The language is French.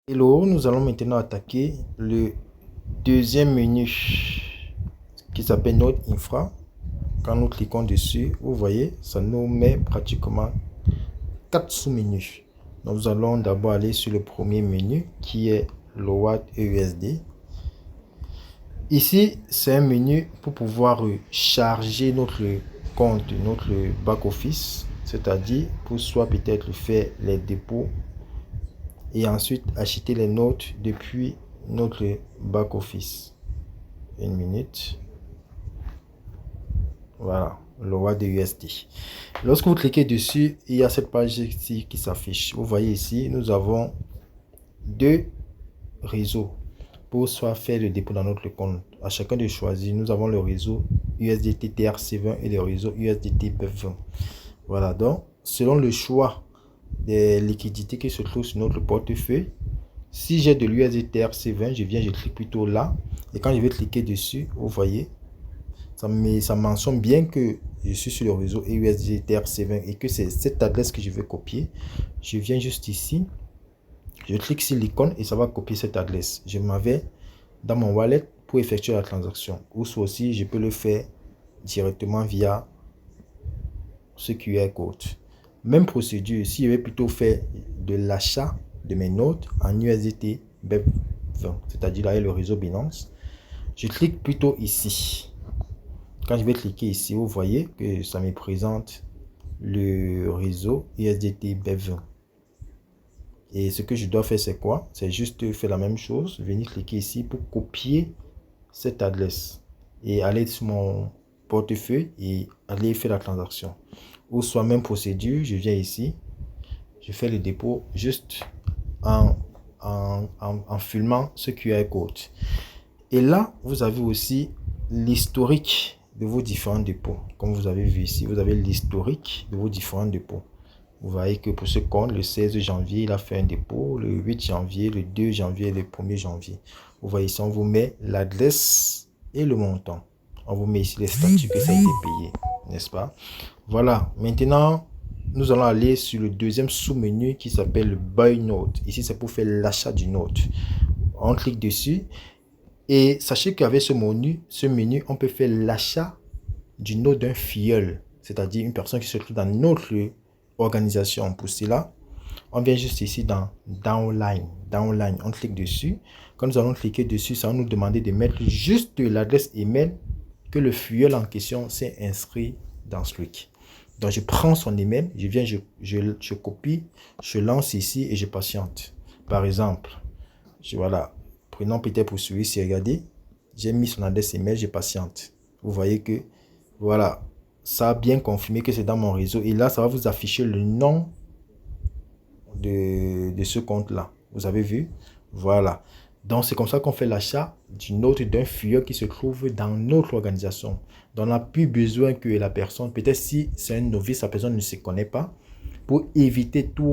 Hello, nous allons maintenant attaquer le deuxième menu qui s'appelle Node Infra. Quand nous cliquons dessus, vous voyez, ça nous met pratiquement 4 sous-menus. Nous allons d'abord aller sur le premier menu qui est Load EUSD. Ici, c'est un menu pour pouvoir charger notre compte, notre back-office, c'est-à-dire pour soit peut-être faire les dépôts et ensuite acheter les notes depuis notre back-office. Une minute. Voilà, le roi de USD. Lorsque vous cliquez dessus, il y a cette page ici qui s'affiche. Vous voyez ici, nous avons deux réseaux pour soit faire le dépôt dans notre compte. À chacun de choisir, nous avons le réseau USDT TRC20 et le réseau USDT BEP20. Voilà, donc selon le choix des liquidités qui se trouvent sur notre portefeuille, si j'ai de l'USDT TRC20, je clique plutôt là. Et quand je vais cliquer dessus, vous voyez, ça mentionne bien que je suis sur le réseau USDT TRC20 et que c'est cette adresse que je vais copier. Je viens juste ici, je clique sur l'icône et ça va copier cette adresse. Je m'en vais dans mon wallet pour effectuer la transaction. Ou soit aussi, je peux le faire directement via ce QR code. Même procédure, si je vais plutôt faire de l'achat de mes notes en USDT BEP20, c'est-à-dire là, le réseau Binance, je clique plutôt ici. Quand je vais cliquer ici, vous voyez que ça me présente le réseau USDT BEP20. Et ce que je dois faire, c'est quoi? C'est juste faire la même chose, venir cliquer ici pour copier cette adresse et aller sur mon portefeuille et aller faire la transaction. Ou soit même procédure, je viens ici, je fais le dépôt juste en filmant ce QR code. Et là, vous avez aussi l'historique de vos différents dépôts. Comme vous avez vu ici, vous avez l'historique de vos différents dépôts. Vous voyez que pour ce compte, le 16 janvier, il a fait un dépôt, le 8 janvier, le 2 janvier et le 1er janvier. Vous voyez ici, on vous met l'adresse et le montant. On vous met ici les statuts que ça a été payé, n'est-ce pas? Voilà, maintenant, nous allons aller sur le deuxième sous-menu qui s'appelle le Buy Note. Ici, c'est pour faire l'achat du note. On clique dessus et sachez qu'avec ce menu, on peut faire l'achat du note d'un filleul, c'est-à-dire une personne qui se trouve dans notre organisation. Pour cela, on vient juste ici dans Downline. On clique dessus. Quand nous allons cliquer dessus, ça va nous demander de mettre juste l'adresse email que le filleul en question s'est inscrit dans Streak. Donc je prends son email, je viens, je copie, je lance ici et je patiente. Par exemple, voilà, prenons peut-être pour celui-ci, regardez, j'ai mis son adresse email, je patiente. Vous voyez que, voilà, ça a bien confirmé que c'est dans mon réseau. Et là, ça va vous afficher le nom de ce compte-là. Vous avez vu? Voilà. Donc, c'est comme ça qu'on fait l'achat d'une note d'un filleul qui se trouve dans notre organisation. Donc, on n'a plus besoin que la personne, peut-être si c'est un novice, la personne ne se connaît pas, pour éviter tout